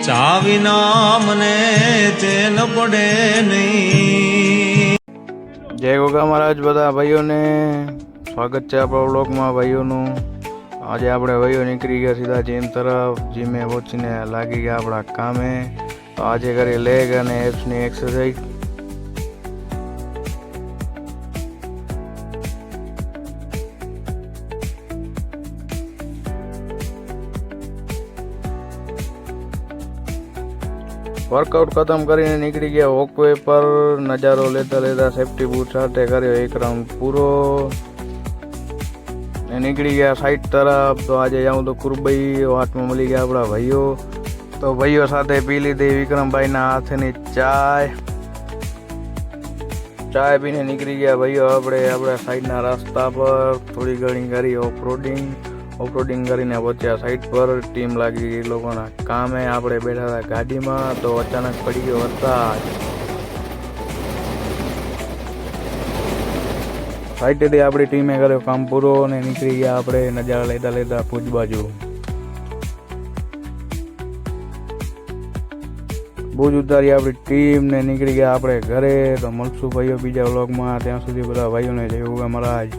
ચા વિના મને ચેન પડે નહીં। જય ગોગા મહારાજ બધા ભાઈઓને સ્વાગત છે આપણા વ્લોગમાં ભાઈઓનું। આજે આપણે ભાઈઓ નીકળી ગયા સીધા જીમ તરફ। જીમે પહોંચીને લાગી ગયા આપણા કામે। તો આજે કરી લેગ અને એપ્સની એક્સરસાઇઝ। વર્કઆઉટ ખતમ કરીને નીકળી ગયા વોકવે પર। નજારો લેતા લેતા સેફ્ટી બૂટ સાથે કર્યો એક રાઉન્ડ પૂરો ને નીકળી ગયા સાઈડ તરફ। તો આજે જાઉં તો કુરબઈ વાટમાં મળી ગયા આપણા ભાઈઓ। તો ભાઈઓ સાથે પી લીધી વિક્રમભાઈના હાથની ચાય પીને નીકળી ગયા ભાઈઓ આપણે સાઈડના રસ્તા પર થોડી ઘણી કરી ઓફરોડિંગ કરીને પહોંચ્યા સાઈડ પર। ટીમ લાગી ગઈ લોકોના કામે। આપણે બેઠા હતા ગાડીમાં તો અચાનક પડી ગયો વરસાદ। સાઈડથી આપણી ટીમે કર્યો કામ પૂરો અને નીકળી ગયા આપણે નજારા લેતા લેતા ભુજ બાજુ। ભુજ ઉતારી આપણી ટીમ ને નીકળી ગયા આપણે ઘરે। તો મળશું ભાઈઓ બીજા વ્લોગમાં। ત્યાં સુધી બધા ભાઈઓને જય ગોગા મહારાજ।